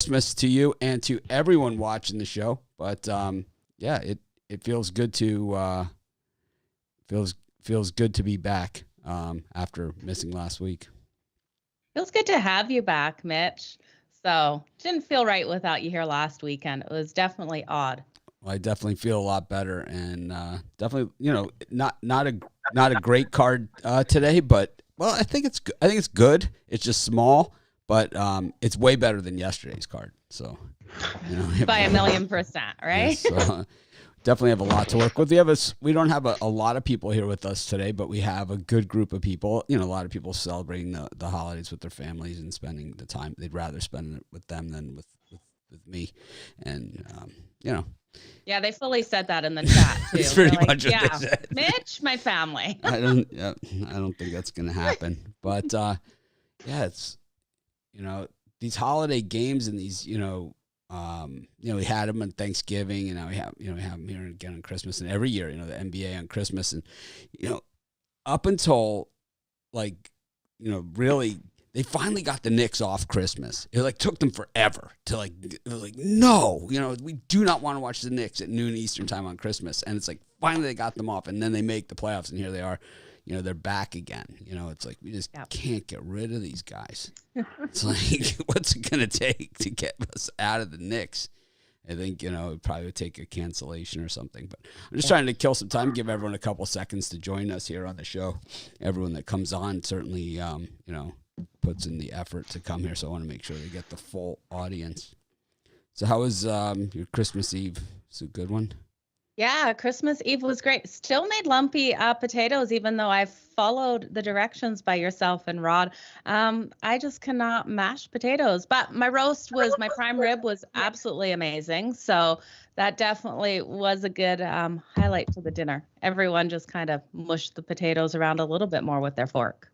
Christmas to you and to everyone watching the show. But yeah, it feels good to feels good to be back after missing last week. Feels good to have you back, Mitch. So didn't feel right without you here last weekend. It was definitely odd. Well, I definitely feel a lot better, and definitely, not a great card today, but well, I think it's good. It's just small, but it's way better than yesterday's card. So, by 1,000,000%, right? Yes, definitely have a lot to work with. We don't have a lot of people here with us today, but we have a good group of people. A lot of people celebrating the holidays with their families and spending the time. They'd rather spend it with them than with me, and Yeah, they fully said that in the chat too. It's pretty much what they said. Mitch, my family. I don't think that's gonna happen. But it's these holiday games and these we had them on Thanksgiving, and now we have them here again on Christmas, and every year the NBA on Christmas, and up until really. They finally got the Knicks off Christmas. It took them forever to no, we do not want to watch the Knicks at noon Eastern time on Christmas. And it's finally they got them off, and then they make the playoffs, and here they are. They're back again. It's we just can't get rid of these guys. It's what's it gonna take to get us out of the Knicks? I think it probably would take a cancellation or something. But I'm just trying to kill some time, give everyone a couple seconds to join us here on the show. Everyone that comes on certainly puts in the effort to come here, so I want to make sure they get the full audience. So how was your Christmas Eve? It's a good one. Yeah, Christmas Eve was great. Still made lumpy potatoes, even though I followed the directions by yourself and Rod. I just cannot mash potatoes, but my my prime rib was absolutely amazing. So that definitely was a good highlight to the dinner. Everyone just kind of mushed the potatoes around a little bit more with their fork.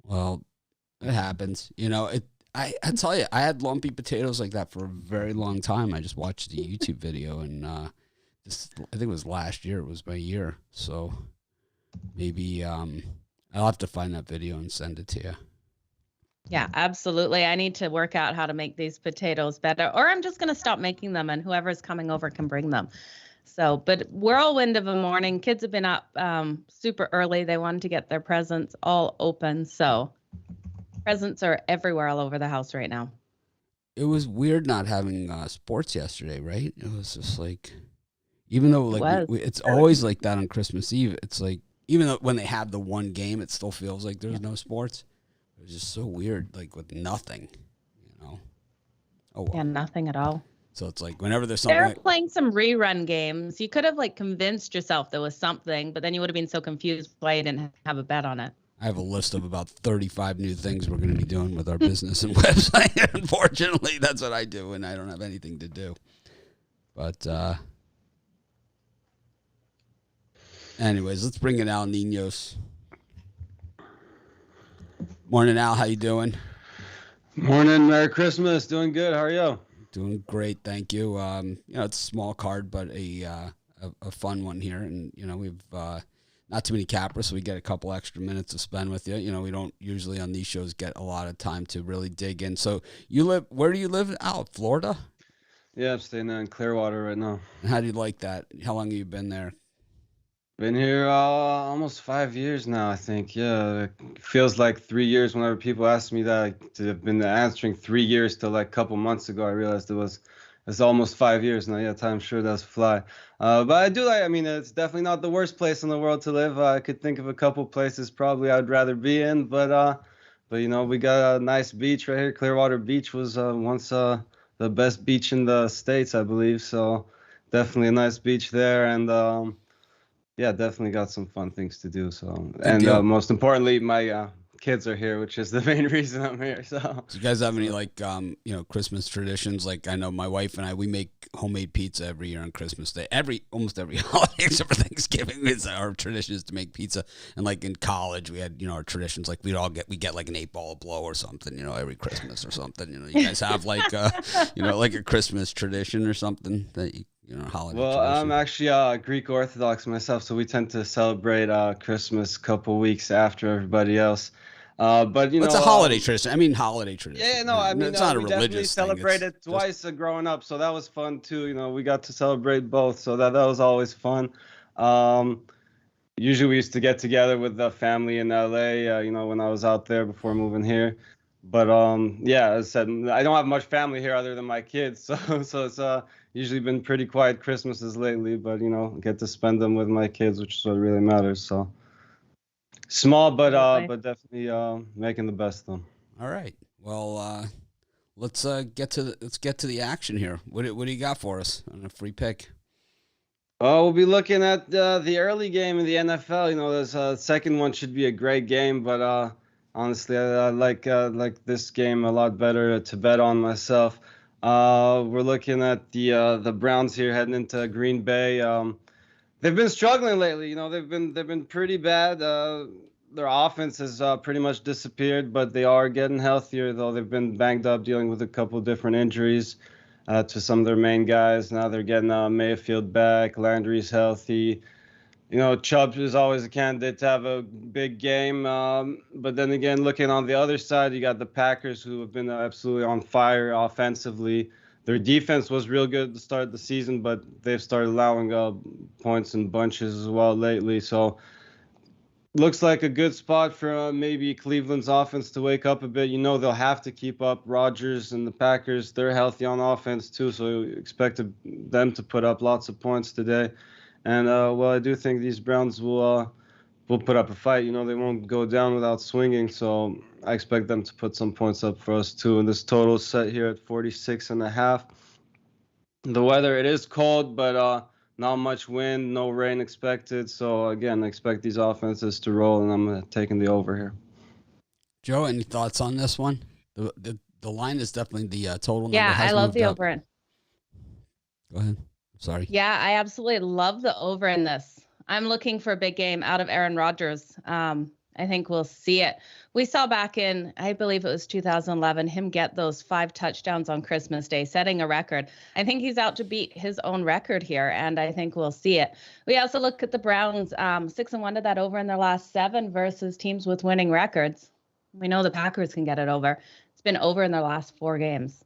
Well, it happens. I tell you, I had lumpy potatoes like that for a very long time. I just watched a YouTube video, and I think it was last year. It was my year. So maybe I'll have to find that video and send it to you. Yeah, absolutely. I need to work out how to make these potatoes better, or I'm just going to stop making them, and whoever's coming over can bring them. So, but whirlwind of a morning. Kids have been up super early. They wanted to get their presents all open. So presents are everywhere all over the house right now. It was weird not having sports yesterday, right? It was just even though it's always like that on Christmas Eve, it's even though when they have the one game, it still feels like there's no sports. It was just so weird, with nothing, Oh, well. Yeah, nothing at all. So it's whenever there's something. They're playing some rerun games. You could have convinced yourself there was something, but then you would have been so confused why you didn't have a bet on it. I have a list of about 35 new things we're going to be doing with our business and website. Unfortunately, that's what I do, and I don't have anything to do. But anyways, let's bring in Al Ninos. Morning, Al. How you doing? Morning. Merry Christmas. Doing good. How are you? Doing great, thank you. It's a small card, but a fun one here, and we've not too many cappers, so we get a couple extra minutes to spend with you. We don't usually on these shows get a lot of time to really dig in. So where do you live? Out Florida? Yeah, I'm staying in Clearwater right now. And how do you like that? How long have you been there? Been here almost 5 years now, I think. Yeah, it feels like 3 years whenever people ask me that. I've been answering 3 years till a couple months ago. I realized it's almost 5 years now. Yeah, time sure does fly. But I do it's definitely not the worst place in the world to live. I could think of a couple places probably I'd rather be in, but we got a nice beach right here. Clearwater Beach was once the best beach in the States, I believe. So definitely a nice beach there, and yeah, definitely got some fun things to do. So, and most importantly, my kids are here, which is the main reason I'm here. So, do you guys have any Christmas traditions? I know my wife and we make homemade pizza every year on Christmas Day. Almost every holiday except for Thanksgiving is our tradition is to make pizza. And in college, we had our traditions we get an 8-ball of blow or something every Christmas or something. You guys have a Christmas tradition or something that you. Holiday well, tradition. I'm actually Greek Orthodox myself, so we tend to celebrate Christmas a couple weeks after everybody else. But it's a holiday tradition. I mean, holiday tradition. Yeah, no, I mean, it's not a we definitely religious thing. celebrated twice growing up, so that was fun too. We got to celebrate both, so that was always fun. Usually we used to get together with the family in LA, when I was out there before moving here. But yeah, as I said, I don't have much family here other than my kids, so it's usually been pretty quiet Christmases lately. But get to spend them with my kids, which is what really matters. So. Small, but definitely making the best of them. All right. Well, let's get to the action here. What do you got for us on a free pick? We'll be looking at the early game in the NFL. This second one should be a great game, but honestly, I like this game a lot better to bet on myself. We're looking at the Browns here heading into Green Bay. They've been struggling lately. They've been pretty bad. Their offense has pretty much disappeared, but they are getting healthier, though they've been banged up, dealing with a couple different injuries to some of their main guys. Now they're getting Mayfield back. Landry's healthy. Chubb is always a candidate to have a big game. But then again, looking on the other side, you got the Packers, who have been absolutely on fire offensively. Their defense was real good at the start of the season, but they've started allowing points in bunches as well lately. So looks like a good spot for maybe Cleveland's offense to wake up a bit. They'll have to keep up. Rodgers and the Packers, they're healthy on offense too, so you expect them to put up lots of points today. And, I do think these Browns will put up a fight. They won't go down without swinging, so I expect them to put some points up for us too. And this total is set here at 46.5. The weather, it is cold, but not much wind, no rain expected. So again, I expect these offenses to roll, and I'm taking the over here. Joe, any thoughts on this one? The line is definitely the total number. Yeah, I love the up. over in. Go ahead. Sorry. Yeah, I absolutely love the over in this. I'm looking for a big game out of Aaron Rodgers. I think we'll see it. We saw back in, I believe it was 2011, him get those 5 touchdowns on Christmas Day, setting a record. I think he's out to beat his own record here, and I think we'll see it. We also look at the Browns, 6-1 to that over in their last 7 versus teams with winning records. We know the Packers can get it over. It's been over in their last 4 games.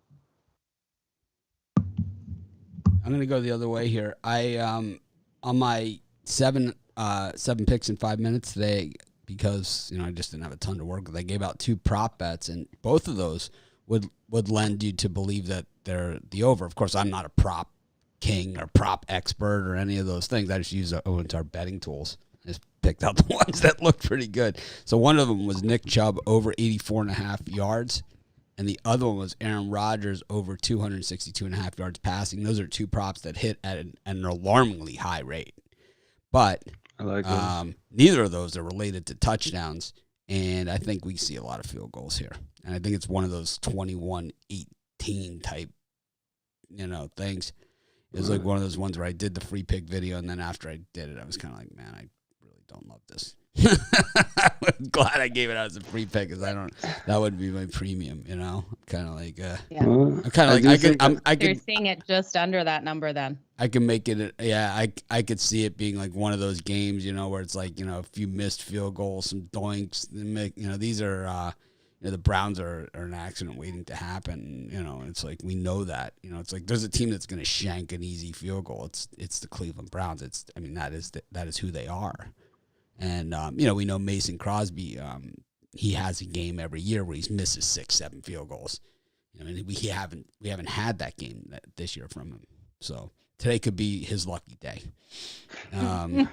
I'm going to go the other way here. I on my 7 picks in 5 minutes today, because I just didn't have a ton to work with. I gave out 2 prop bets, and both of those would lend you to believe that they're the over. Of course, I'm not a prop king or prop expert or any of those things. I just use our betting tools. I just picked out the ones that looked pretty good. So one of them was Nick Chubb over 84.5 yards, and the other one was Aaron Rodgers over 262.5 yards passing. Those are 2 props that hit at an alarmingly high rate. But I like those. Neither of those are related to touchdowns, and I think we see a lot of field goals here. And I think it's one of those 21-18 type, things. It's like one of those ones where I did the free pick video, and then after I did it, I was kind of like, man, I really don't love this. I'm glad I gave it out as a free pick, because that would be my premium, kind of like, Yeah. I'm kind of like, You're seeing it just under that number then. I can make it, I could see it being like one of those games, where it's like, a few missed field goals, some doinks, these are, the Browns are an accident waiting to happen, it's like, we know that, it's like, there's a team that's going to shank an easy field goal. It's the Cleveland Browns. That is who they are. And, we know Mason Crosby, he has a game every year where he misses 6-7 field goals. We haven't had that game this year from him. So today could be his lucky day. I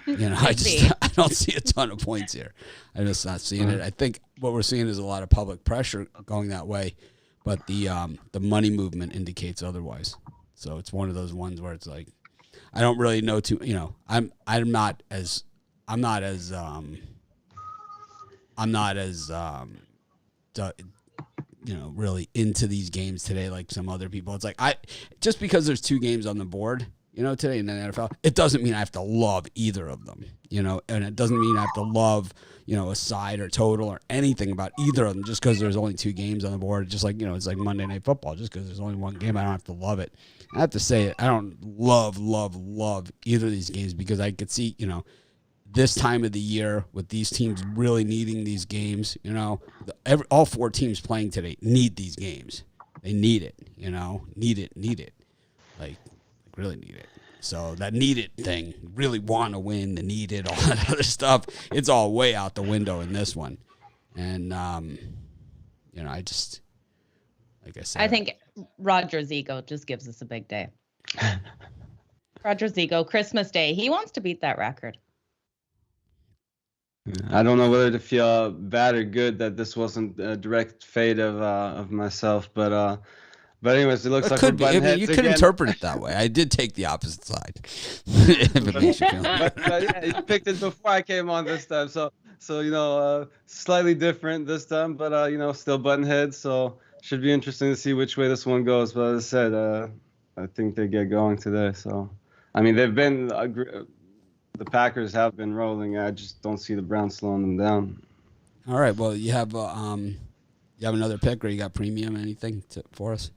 don't see a ton of points here. I'm just not seeing it. I think what we're seeing is a lot of public pressure going that way, but the money movement indicates otherwise. So it's one of those ones where it's like, I don't really know I'm not as really into these games today like some other people. It's like, just because there's 2 games on the board, today in the NFL, it doesn't mean I have to love either of them, and it doesn't mean I have to love, a side or total or anything about either of them just because there's only 2 games on the board. Just like, it's like Monday Night Football. Just because there's only 1 game, I don't have to love it. I have to say it. I don't love either of these games because I could see, this time of the year with these teams really needing these games. You know, all 4 teams playing today need these games. They need it. You know, need it. Like really need it. So that need it thing, really want to win, the need it, all that other stuff, it's all way out the window in this one. And, you know, I just, like I said. I think Roger's ego just gives us a big day. Roger's ego, Christmas Day. He wants to beat that record. I don't know whether to feel bad or good that this wasn't a direct fate of myself, but anyways, it looks It like could we're be. butting I mean, heads you could again. interpret it that way. I did take the opposite side. If it makes you feel but yeah, you picked it before I came on this time, so you know, slightly different this time, but you know, still button heads. So should be interesting to see which way this one goes. But as I said, I think they get going today. So I mean, they've been the Packers have been rolling. I just don't see the Browns slowing them down. All right. Well, you have another pick, or you got premium anything for us?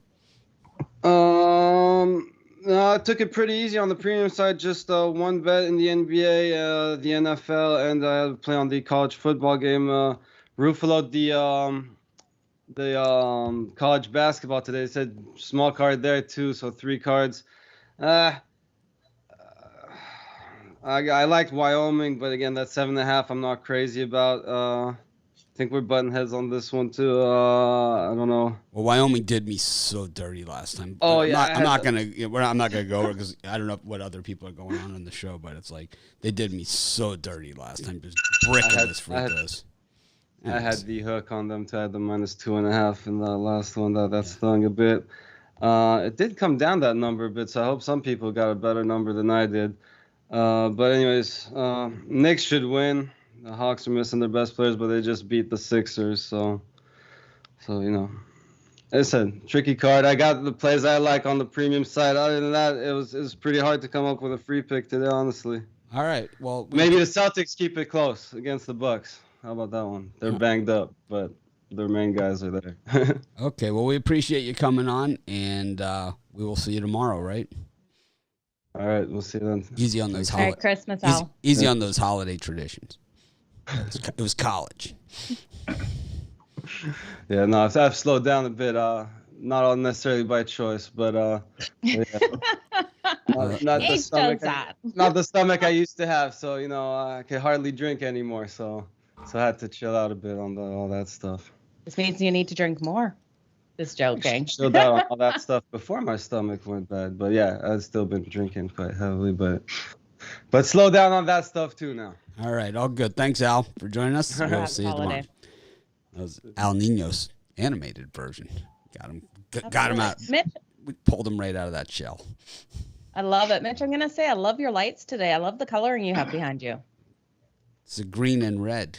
No, I took it pretty easy on the premium side. Just one bet in the NBA, the NFL, and I play on the college football game. Ruffalo, the college basketball today. It said small card there too, so 3 cards. I liked Wyoming, but again, that 7.5 I'm not crazy about. I think we're button heads on this one too. I don't know. Well, Wyoming did me so dirty last time. Oh I'm yeah, not, I'm not gonna go over because I don't know what other people are going on the show, but it's like they did me so dirty last time, just bricking us for this. I had the hook on them to add the -2.5 in the last one. That stung a bit. It did come down that number a bit, so I hope some people got a better number than I did. But anyways, Knicks should win. The Hawks are missing their best players, but they just beat the Sixers, so you know. It's a tricky card. I got the plays I like on the premium side. Other than that, it was pretty hard to come up with a free pick today, honestly. All right. Well, maybe the Celtics keep it close against the Bucks. How about that one? They're banged up, but their main guys are there. Okay. Well, we appreciate you coming on, and we will see you tomorrow, right? All right. We'll see you then. Easy on those Merry Christmas, Al. Easy on those holiday traditions. It was college. Yeah, no, I've slowed down a bit. Not all necessarily by choice, but yeah. not the stomach. Not the stomach I used to have. So you know, I can hardly drink anymore. So I had to chill out a bit on all that stuff. This means you need to drink more. Just joking. Chilled out on all that stuff before my stomach went bad. But yeah, I've still been drinking quite heavily, but slow down on that stuff too now. All right, all good. Thanks, Al, for joining us. We'll see you tomorrow. That was Al Nino's animated version. Got him out. Mitch, we pulled him right out of that shell. I love it. Mitch, I'm going to say I love your lights today. I love the coloring you have behind you. It's a green and red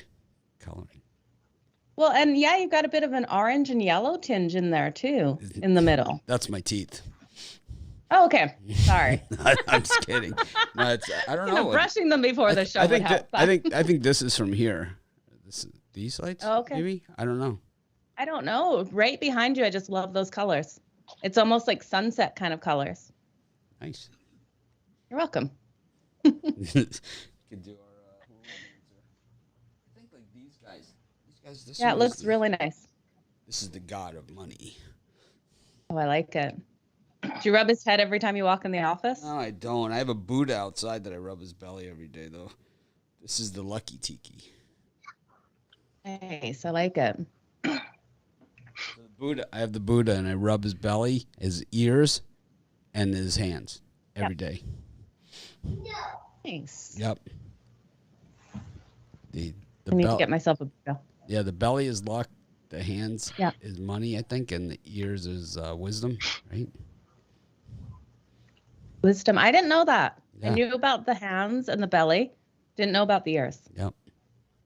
coloring. Well, and yeah, you've got a bit of an orange and yellow tinge in there too, in the middle. That's my teeth. Oh, okay. Sorry. I'm just kidding. No, I don't know. Brushing them before the show would help. I think this is from here. These lights? Oh, okay. Maybe? I don't know. I don't know. Right behind you, I just love those colors. It's almost like sunset kind of colors. Nice. You're welcome. Could do our I think like these guys. This yeah, it looks really nice. This is the god of money. Oh, I like it. Do you rub his head every time you walk in the office? No, I don't. I have a Buddha outside that I rub his belly every day, though. This is the lucky tiki. Nice, I like it. I have the Buddha, and I rub his belly, his ears, and his hands every day. Nice. Yep. I need to get myself a Buddha. Yeah, the belly is luck. The hands is money, I think, and the ears is wisdom, right? Wisdom. I didn't know that. Yeah. I knew about the hands and the belly. Didn't know about the ears. Yep.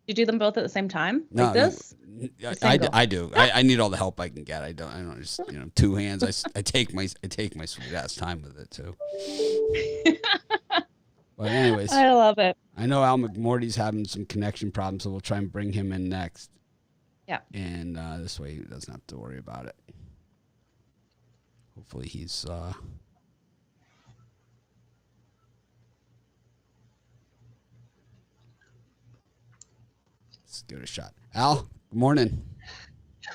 You do them both at the same time? No, like this? No, I do. I need all the help I can get. I don't just two hands. I take my sweet ass time with it too. But anyways, I love it. I know Al McMorty's having some connection problems, so we'll try and bring him in next. Yeah. And this way he doesn't have to worry about it. Hopefully he's give it a shot. Al, good morning.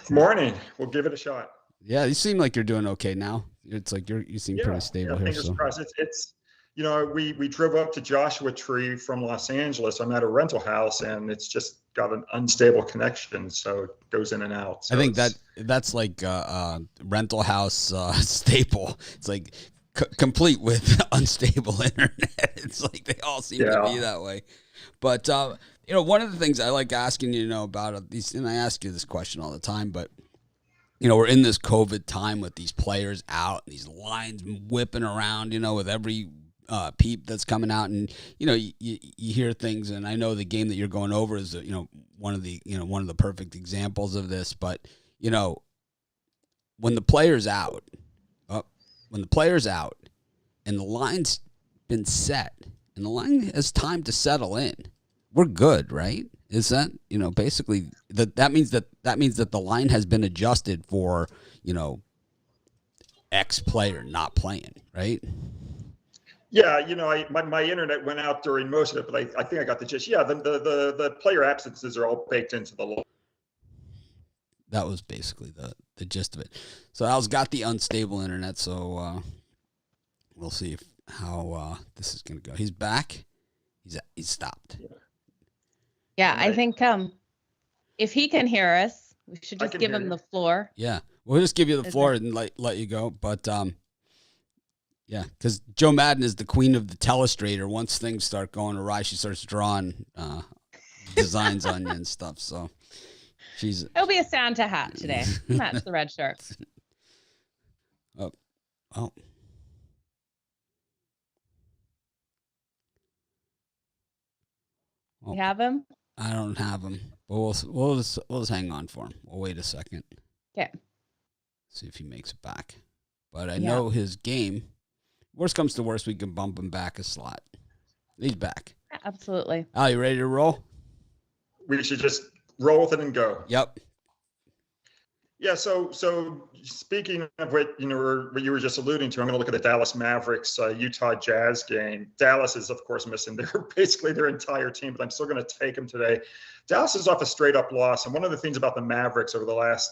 Morning. We'll give it a shot. Yeah, you seem like you're doing okay now. It's like you seem pretty stable here. Fingers crossed. It's we drove up to Joshua Tree from Los Angeles. I'm at a rental house, and it's just got an unstable connection, so it goes in and out. So I think that's like rental house staple. It's like complete with unstable internet. It's like they all seem to be that way. But one of the things I like asking about these, and I ask you this question all the time, but we're in this COVID time with these players out, and these lines whipping around, with every peep that's coming out, and you hear things, and I know the game that you're going over is one of the perfect examples of this. But when the player's out, and the line's been set, and the line has time to settle in, we're good, right? Is that basically that means that the line has been adjusted for X player not playing, right? Yeah, my internet went out during most of it, but I think I got the gist. Yeah, the player absences are all baked into the law. That was basically the gist of it. So Al's got the unstable internet, so we'll see how this is going to go. He's back. He's stopped. Yeah, I think if he can hear us, we should just give him the floor. Yeah, we'll just give you the floor and let you go. But yeah, because Joe Madden is the queen of the telestrator. Once things start going awry, she starts drawing designs on you and stuff. So it'll be a Santa hat today. Match the red shirt. Oh. You have him? I don't have him, but we'll just hang on for him. We'll wait a second. Okay. See if he makes it back. But I know his game. Worst comes to worst, we can bump him back a slot. He's back. Absolutely. Al, you ready to roll? We should just roll with it and go. Yep. Yeah. So speaking of what you were just alluding to, I'm going to look at the Dallas Mavericks Utah Jazz game. Dallas is of course missing basically their entire team, but I'm still going to take them today. Dallas is off a straight up loss, and one of the things about the Mavericks over the last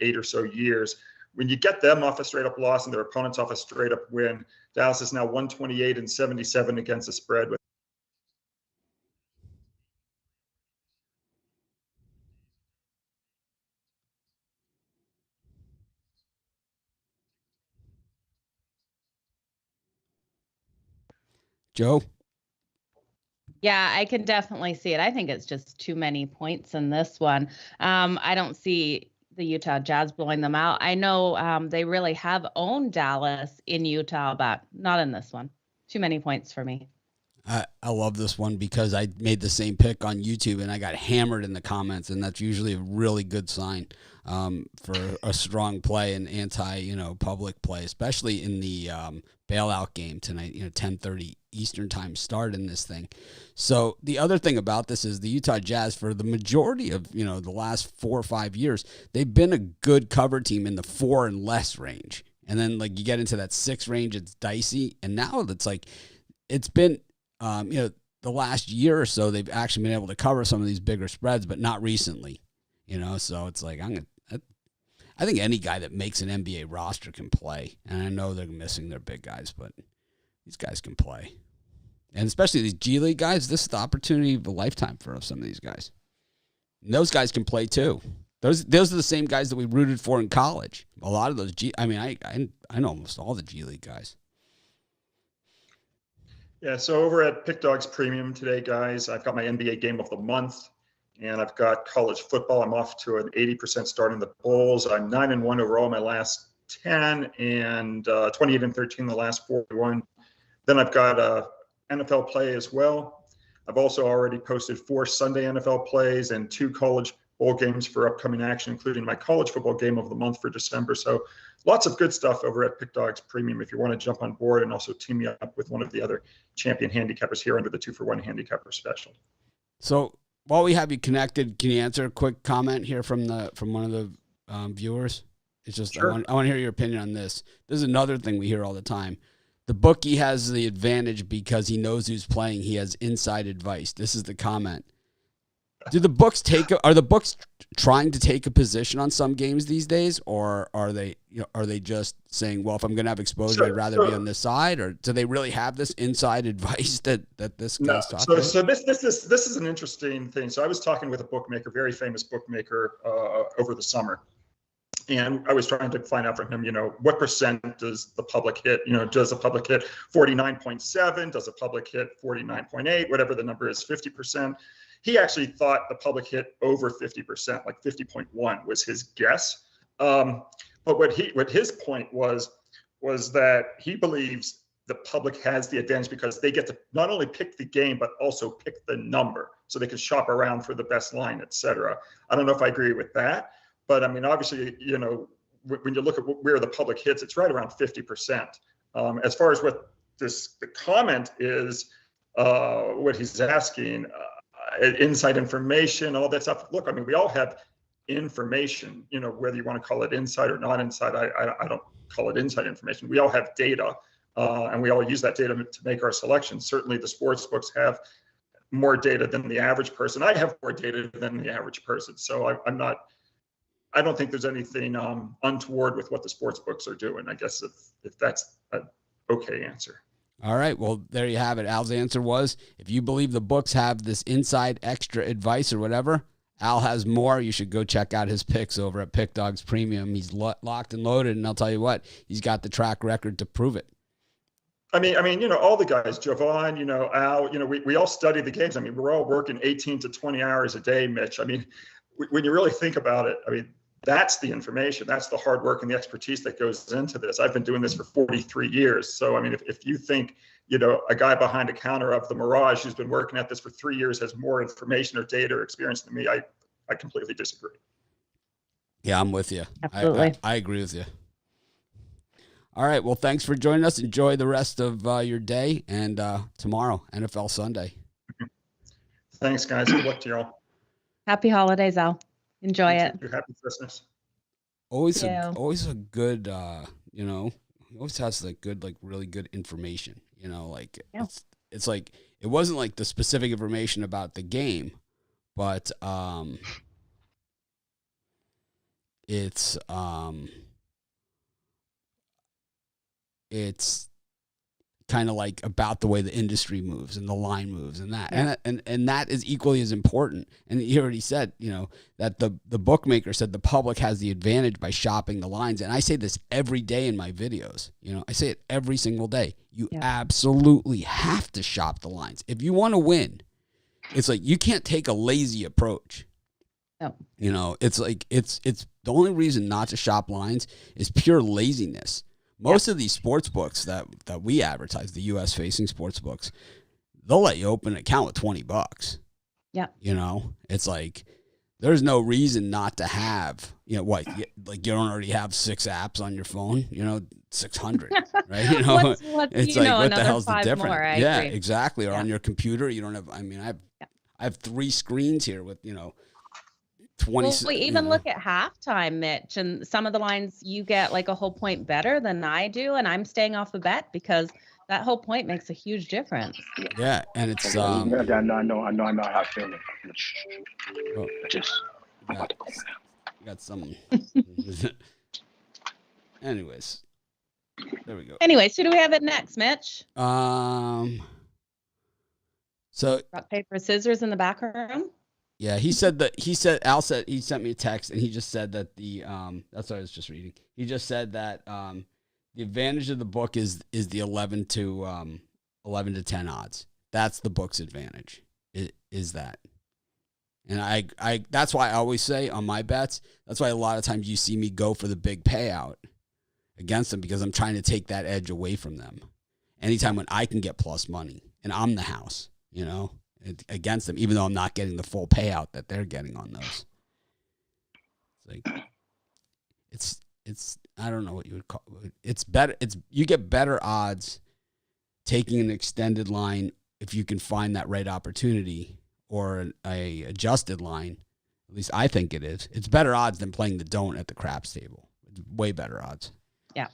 8 or so years, when you get them off a straight up loss and their opponents off a straight up win, Dallas is now 128-77 against the spread. Joe? Yeah, I can definitely see it. I think it's just too many points in this one. I don't see the Utah Jazz blowing them out. I know they really have owned Dallas in Utah, but not in this one. Too many points for me. I love this one because I made the same pick on YouTube and I got hammered in the comments, and that's usually a really good sign for a strong play and public play, especially in the bailout game tonight. 10:30 Eastern time start in this thing. So the other thing about this is the Utah Jazz, for the majority of the last 4 or 5 years, they've been a good cover team in the 4 and less range, and then like you get into that 6 range, it's dicey, and now it's been the last year or so they've actually been able to cover some of these bigger spreads, but not recently. So it's like I think any guy that makes an NBA roster can play, and I know they're missing their big guys, but these guys can play. And especially these G League guys, this is the opportunity of a lifetime for some of these guys. And those guys can play too. Those are the same guys that we rooted for in college. A lot of those I know almost all the G League guys. Yeah, so over at Pick Dogs Premium today, guys, I've got my NBA game of the month, and I've got college football. I'm off to an 80% start in the Bulls. I'm 9-1 overall my last 10, and 28-13 the last 41. Then I've got NFL play as well. I've also already posted 4 Sunday NFL plays and 2 college bowl games for upcoming action, including my college football game of the month for December. So lots of good stuff over at Pick Dogs Premium if you want to jump on board and also team me up with one of the other champion handicappers here under the 2-for-1 handicapper special. So while we have you connected, can you answer a quick comment here from one of the viewers? It's just sure. I want to hear your opinion on this. This is another thing we hear all the time. The bookie has the advantage because he knows who's playing. He has inside advice. This is the comment. Do the books are the books trying to take a position on some games these days, or are they just saying, well, if I'm going to have exposure, I'd rather be on this side, or do they really have this inside advice that this guy's talking about? So this is an interesting thing. So I was talking with a bookmaker, very famous bookmaker, over the summer. And I was trying to find out from him, what percent does the public hit? Does the public hit 49.7? Does the public hit 49.8? Whatever the number is, 50%. He actually thought the public hit over 50%, like 50.1 was his guess. But what his point was that he believes the public has the advantage because they get to not only pick the game, but also pick the number. So they can shop around for the best line, et cetera. I don't know if I agree with that. But I mean, obviously, when you look at where the public hits, it's right around 50%. As far as what the comment is, what he's asking, inside information, all that stuff. Look, I mean, we all have information, whether you want to call it inside or not inside. I don't call it inside information. We all have data, and we all use that data to make our selections. Certainly, the sports books have more data than the average person. I have more data than the average person, so I don't think there's anything untoward with what the sports books are doing. I guess if that's an okay answer. All right. Well, there you have it. Al's answer was, if you believe the books have this inside extra advice or whatever, Al has more. You should go check out his picks over at Pick Dogs Premium. He's locked and loaded, and I'll tell you what, he's got the track record to prove it. I mean, all the guys, Jovan, Al, we all study the games. I mean, we're all working 18 to 20 hours a day, Mitch. I mean, when you really think about it, I mean, that's the information. That's the hard work and the expertise that goes into this. I've been doing this for 43 years. So, I mean, if you think, a guy behind a counter of the Mirage who's been working at this for 3 years has more information or data or experience than me, I completely disagree. Yeah, I'm with you. Absolutely. I agree with you. All right. Well, thanks for joining us. Enjoy the rest of your day, and tomorrow, NFL Sunday. Thanks, guys. Good luck to y'all. Happy holidays, Al. Enjoy it. Happy Christmas. Always a good, he always has like good, like really good information, it's like, it wasn't like the specific information about the game, but it's kind of like about the way the industry moves and the line moves and that. Yeah. And that is equally as important. And he already said, that the bookmaker said the public has the advantage by shopping the lines. And I say this every day in my videos. I say it every single day. You absolutely have to shop the lines. If you want to win, it's like you can't take a lazy approach. No. It's like it's the only reason not to shop lines is pure laziness. Most of these sports books that we advertise, the U.S. facing sports books, they'll let you open an account with $20. Yeah. It's like there's no reason not to have, like you don't already have 6 apps on your phone, 600, right? It's like, what the hell's the difference? More, yeah, agree. Exactly. Or on your computer, you don't have, I have 3 screens here with, 20. Well, we even look at halftime, Mitch, and some of the lines you get like a whole point better than I do, and I'm staying off a bet because that whole point makes a huge difference. Yeah, and it's I know how I feel. I'm about to go now. You got some. Anyways, there we go. Anyways, who do we have it next, Mitch? So rock, paper, scissors in the back room. Yeah, Al said, he sent me a text and he just said that that's what I was just reading. He just said that the advantage of the book is the 11 to 10 odds. That's the book's advantage. Is that. And I that's why I always say on my bets, that's why a lot of times you see me go for the big payout against them, because I'm trying to take that edge away from them. Anytime when I can get plus money and I'm the house, against them, even though I'm not getting the full payout that they're getting on those. It's I don't know what you would call it. It's better. You get better odds taking an extended line if you can find that right opportunity, or a adjusted line. At least I think it is. It's better odds than playing the don't at the craps table. It's way better odds. Yeah.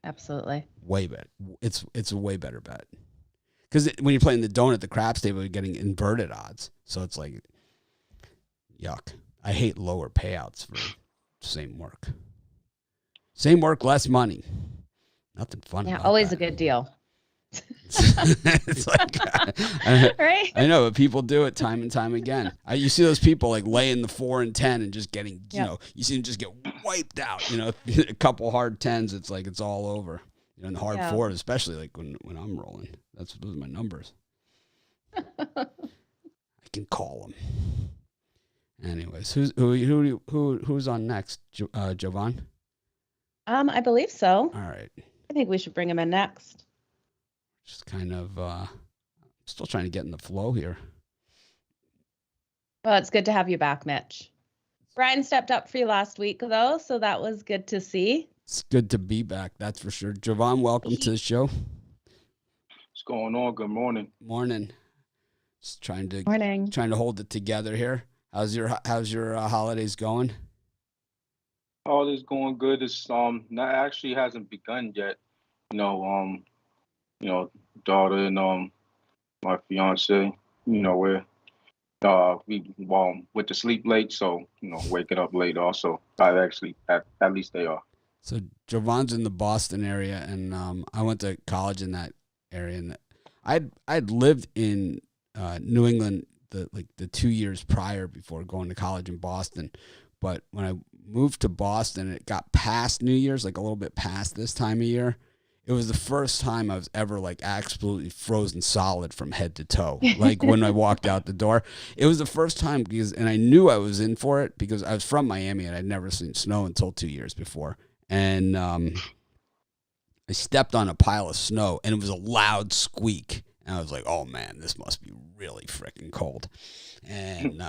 Absolutely. Way better. It's a way better bet. Because when you're playing the don't at the craps table, you're getting inverted odds. So it's like, Yuck. I hate lower payouts for same work. Same work, less money. Nothing fun Yeah, about always that. a good deal. It's like, Right? I know, but people do it time and time again. You see those people like laying the 4 and 10 and just getting, you see them just get wiped out. A couple hard 10s, it's like it's all over. And the hard 4s, especially like when I'm rolling. Those are my numbers. I can call them. Anyways, who's on next? Jovan? I believe so. All right. I think we should bring him in next. Just kind of still trying to get in the flow here. Well, it's good to have you back, Mitch. Brian stepped up for you last week, though, so that was good to see. It's good to be back, that's for sure. Jovan, welcome to the show. What's going on? Good morning. Morning. Just trying to hold it together here. How's your holidays going? Holidays going good. It's not actually hasn't begun yet. Daughter and my fiance. We went to sleep late, so waking up late also. At least they are. So Jovan's in the Boston area, and I went to college in that area, and I'd lived in New England the 2 years prior before going to college in Boston. But when I moved to Boston, it got past New Year's, like a little bit past this time of year. It was the first time I was ever like absolutely frozen solid from head to toe. Like when I walked out the door, it was the first time and I knew I was in for it because I was from Miami and I'd never seen snow until 2 years before. And I stepped on a pile of snow and it was a loud squeak. And I was like, oh man, this must be really freaking cold. And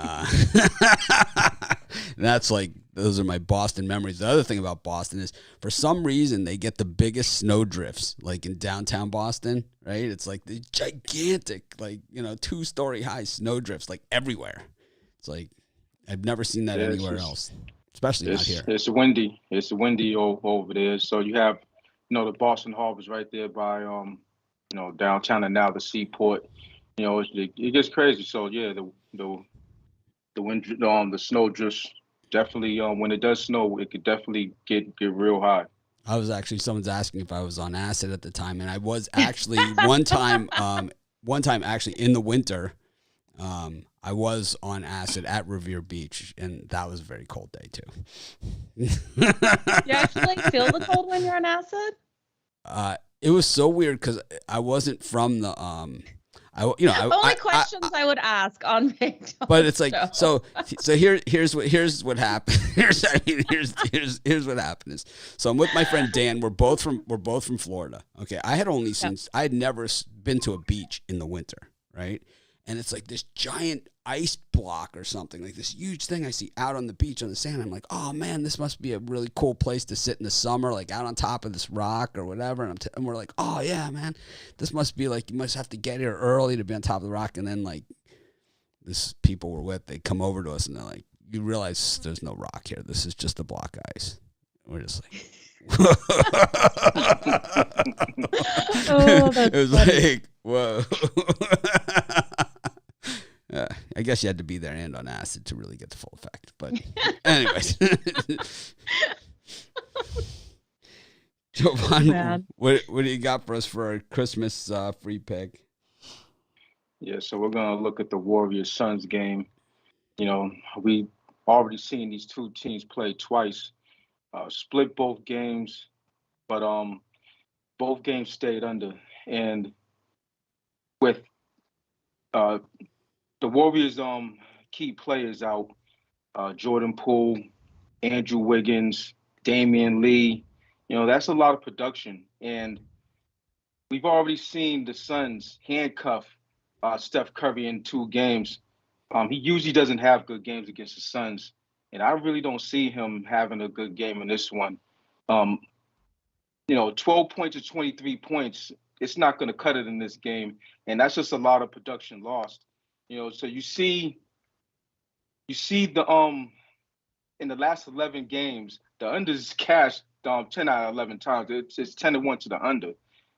that's like, those are my Boston memories. The other thing about Boston is for some reason they get the biggest snow drifts like in downtown Boston, right? It's like the gigantic, 2-story high snow drifts like everywhere. It's like, I've never seen that anywhere else, especially not here. It's windy. It's windy over there. So you have, the Boston Harbor's right there by, downtown and now the seaport. It gets crazy. So yeah, the wind, the snow drifts definitely. When it does snow, it could definitely get real high. Someone's asking if I was on acid at the time, and I was actually one time actually in the winter. I was on acid at Revere Beach, and that was a very cold day too. You actually feel the cold when you're on acid? It was so weird because I wasn't from the only questions I would ask on Big Dog. But it's like so here's what happened. Here's what happened is, so I'm with my friend Dan. We're both from Florida. Okay, I had never been to a beach in the winter, right? And it's like this giant ice block or something, like this huge thing I see out on the beach on the sand. I'm like, oh man, this must be a really cool place to sit in the summer, like out on top of this rock or whatever. And we're like, oh yeah, man, this must be like, you must have to get here early to be on top of the rock. And then like this people we're with, they come over to us and they're like, you realize there's no rock here. This is just a block ice. We're just like, oh, that's it was funny. like, whoa. I guess you had to be there and on acid to really get the full effect. But anyways. Jovan, what do you got for us for our Christmas free pick? Yeah, so we're going to look at the Warriors-Suns game. We already seen these two teams play twice, split both games, but both games stayed under. And with the Warriors' key players out, Jordan Poole, Andrew Wiggins, Damian Lee, that's a lot of production. And we've already seen the Suns handcuff Steph Curry in 2 games. He usually doesn't have good games against the Suns, and I really don't see him having a good game in this one. 12 points or 23 points, it's not going to cut it in this game, and that's just a lot of production lost. So you see the in the last 11 games, the unders cashed 10 out of 11 times. It's 10-1 to the under,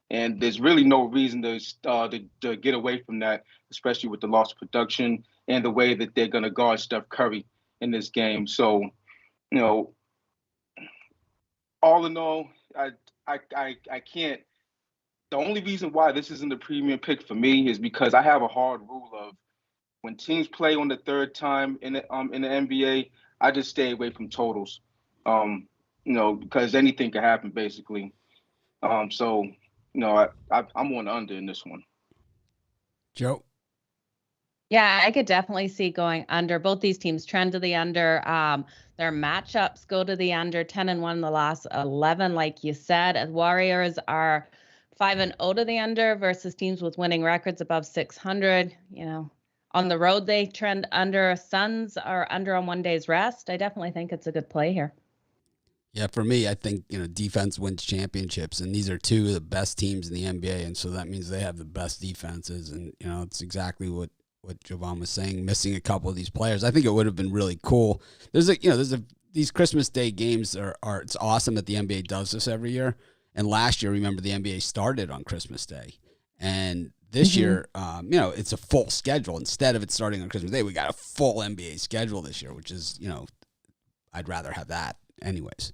and there's really no reason to get away from that, especially with the lost production and the way that they're going to guard Steph Curry. in this game. So, you know, all in all, I can't. The only reason why this isn't the premium pick for me is because I have a hard rule of when teams play on the third time in the NBA, I just stay away from totals. Because anything can happen basically. So, I'm on the under in this one. Joe? Yeah, I could definitely see going under. Both these teams trend to the under. Their matchups go to the under. 10-1 in the last 11, like you said. And Warriors are 5-0 to the under versus teams with winning records above 600. On the road they trend under. Suns are under on 1 day's rest. I definitely think it's a good play here. Yeah, for me, I think, defense wins championships, and these are two of the best teams in the NBA, and so that means they have the best defenses, and, it's exactly what Jovan was saying, missing a couple of these players. I think it would have been really cool. These Christmas Day games are it's awesome that the NBA does this every year, and last year, remember, the NBA started on Christmas Day, and this year, it's a full schedule. Instead of it starting on Christmas Day, we got a full NBA schedule this year, which is, I'd rather have that. Anyways,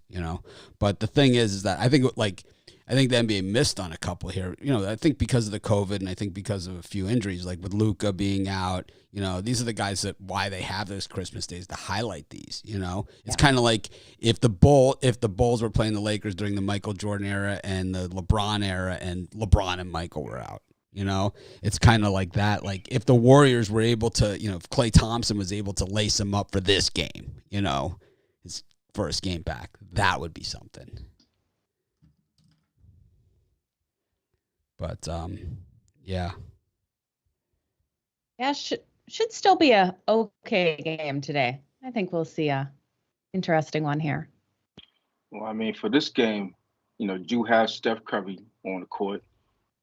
but the thing is that I think the NBA missed on a couple here. I think because of the COVID and I think because of a few injuries, like with Luka being out, these are the guys that why they have those Christmas days to highlight these. It's kind of like if the Bulls were playing the Lakers during the Michael Jordan era and the LeBron era, and LeBron and Michael were out. It's kind of like that. Like if the Warriors were able to, if Klay Thompson was able to lace them up for this game, his first game back, that would be something. But yeah, should still be a okay game today. I think we'll see a interesting one here. Well, I mean, for this game, you have Steph Curry on the court,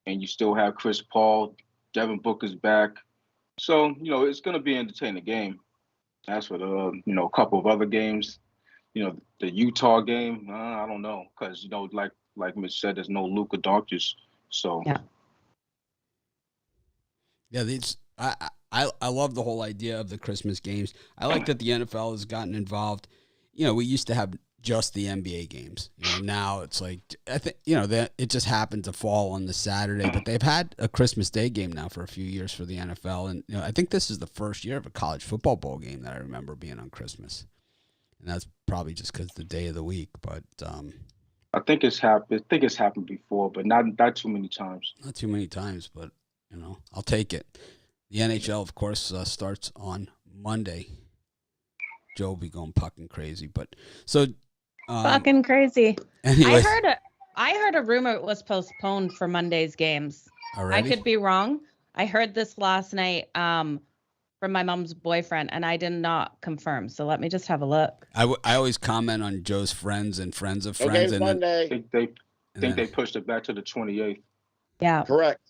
and you still have Chris Paul, Devin Booker's back, so it's going to be an entertaining game. As for the a couple of other games, the Utah game, I don't know, because like Mitch said, there's no Luka Doncic. So these I love the whole idea of the Christmas games. I like that the NFL has gotten involved. We used to have just the NBA games. Now it's like I think that it just happened to fall on the Saturday, but they've had a Christmas Day game now for a few years for the NFL, and I think this is the first year of a college football bowl game that I remember being on Christmas, and that's probably just because the day of the week. But I think it's happened. I think it's happened before, but not too many times. Not too many times, but I'll take it. The NHL, of course, starts on Monday. Joe will be going fucking crazy, but so fucking crazy. Anyways. I heard a rumor it was postponed for Monday's games. Already? I could be wrong. I heard this last night from my mom's boyfriend, and I did not confirm. So let me just have a look. I always comment on Joe's friends and friends of friends. Okay, and Monday. I think they pushed it back to the 28th. Yeah. Correct.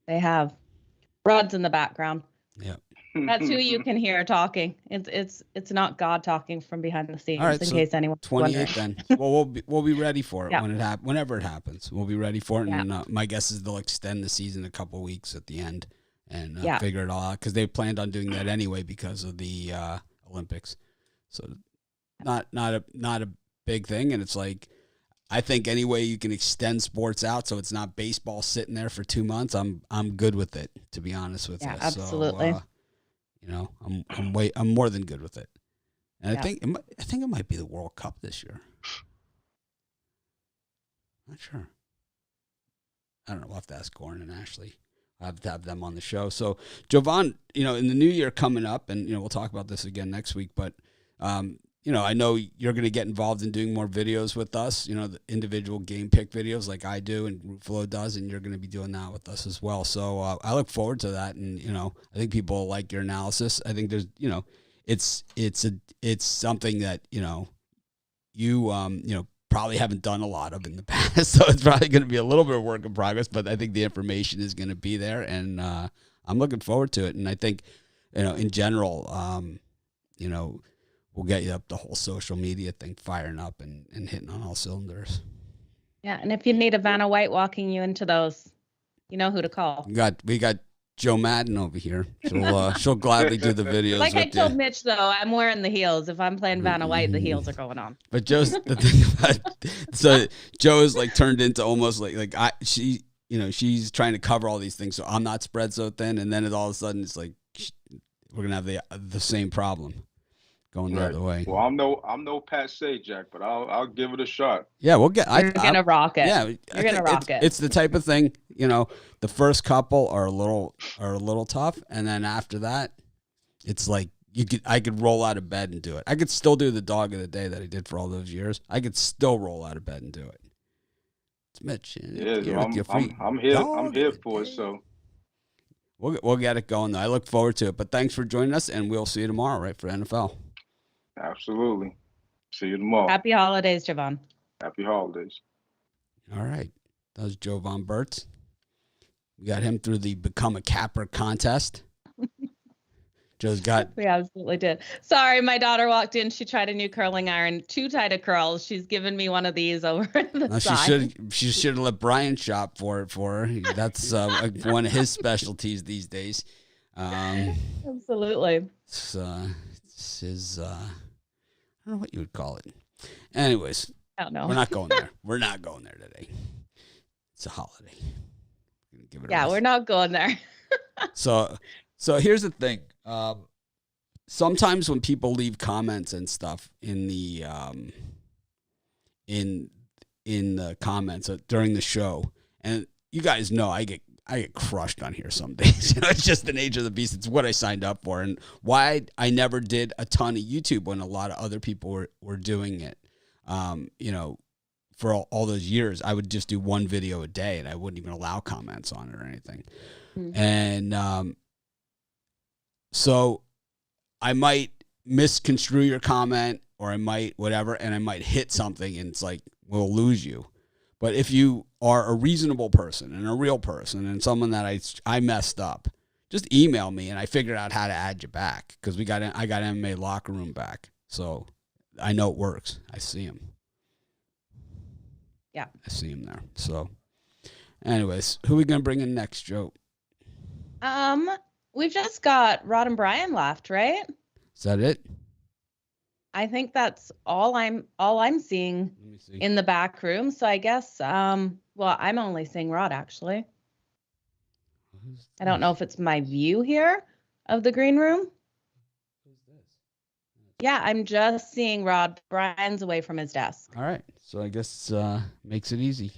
They have. Rod's in the background. Yeah. That's who you can hear talking. It's not God talking from behind the scenes. All right, in so case anyone's 28 wondering. then. Well, we'll be ready for it Yeah. whenever it happens. We'll be ready for it, Yeah. and my guess is they'll extend the season a couple weeks at the end and Yeah. figure it all out because they planned on doing that anyway because of the Olympics. So not a big thing, and it's like I think any way you can extend sports out so it's not baseball sitting there for 2 months, I'm good with it, to be honest with you. Absolutely. So, I'm more than good with it. And Yeah. I think it might be the World Cup this year. Not sure. I don't know. We'll have to ask Gordon and Ashley. I'll have to have them on the show. So, Jovan, in the new year coming up, and, we'll talk about this again next week, but, I know you're going to get involved in doing more videos with us, the individual game pick videos like I do and Rufalo does, and you're going to be doing that with us as well. So I look forward to that, and, I think people will like your analysis. I think there's, it's something that, you probably haven't done a lot of in the past, so it's probably going to be a little bit of work in progress, but I think the information is going to be there, and I'm looking forward to it. And I think, in general, we'll get you up the whole social media thing firing up and hitting on all cylinders. Yeah, and if you need a Vanna White walking you into those, you know who to call. We got Joe Madden over here. She'll gladly do the videos. Like I with told you. Mitch, though, I'm wearing the heels. If I'm playing Vanna White, the heels are going on. But Joe's the thing about so Joe is like turned into almost like she's trying to cover all these things, so I'm not spread so thin, and then all of a sudden it's like we're gonna have the same problem going the other way. Well, I'm no Pat Sajak, but I'll give it a shot. Yeah, we'll get. You're gonna rock it. Yeah, you're gonna rock it. It's the type of thing, the first couple are a little tough, and then after that, it's like I could roll out of bed and do it. I could still do the dog of the day that I did for all those years. I could still roll out of bed and do it. It's Mitch. Yeah, I'm here for it. So we'll get it going though. I look forward to it. But thanks for joining us, and we'll see you tomorrow, right, for NFL. Absolutely. See you tomorrow. Happy holidays, Javon. Happy holidays. All right. That was Jovan Burtz. We got him through the Become a Capper contest. Joe's got. We absolutely did. Sorry, my daughter walked in. She tried a new curling iron, too tight a curl. She's given me one of these over the side. She should have let Brian shop for her. That's one of his specialties these days. Absolutely. It's his. I don't know what you would call it. Anyways, I don't know. We're not going there. We're not going there today. It's a holiday. Give it a rest. We're not going there. So here's the thing. Sometimes when people leave comments and stuff in the in the comments during the show, and you guys know I get crushed on here some days. It's just the nature of the beast. It's what I signed up for, and why I never did a ton of YouTube when a lot of other people were doing it. For all those years, I would just do one video a day, and I wouldn't even allow comments on it or anything. Mm-hmm. And so I might misconstrue your comment, or I might whatever, and I might hit something, and it's like, we'll lose you. But if you are a reasonable person and a real person and someone that I messed up, just email me, and I figured out how to add you back, because I got MMA Locker Room back. So I know it works. I see him. Yeah. I see him there. So anyways, who are we going to bring in next, Joe? We've just got Rod and Brian left, right? Is that it? I think that's all I'm seeing in the back room. So I guess, well, I'm only seeing Rod, actually. I don't know if it's my view here of the green room. Who's this? Yeah, I'm just seeing Rod. Brian's away from his desk. All right. So I guess makes it easy.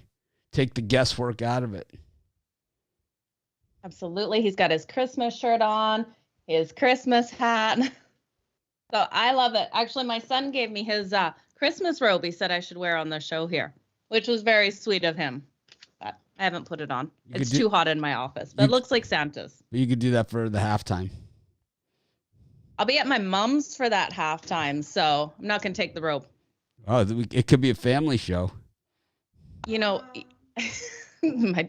Take the guesswork out of it. Absolutely. He's got his Christmas shirt on, his Christmas hat. So I love it. Actually, my son gave me his Christmas robe he said I should wear on the show here, which was very sweet of him. But I haven't put it on. It's too hot in my office, but it looks like Santa's. You could do that for the halftime. I'll be at my mom's for that halftime, so I'm not going to take the robe. Oh, it could be a family show.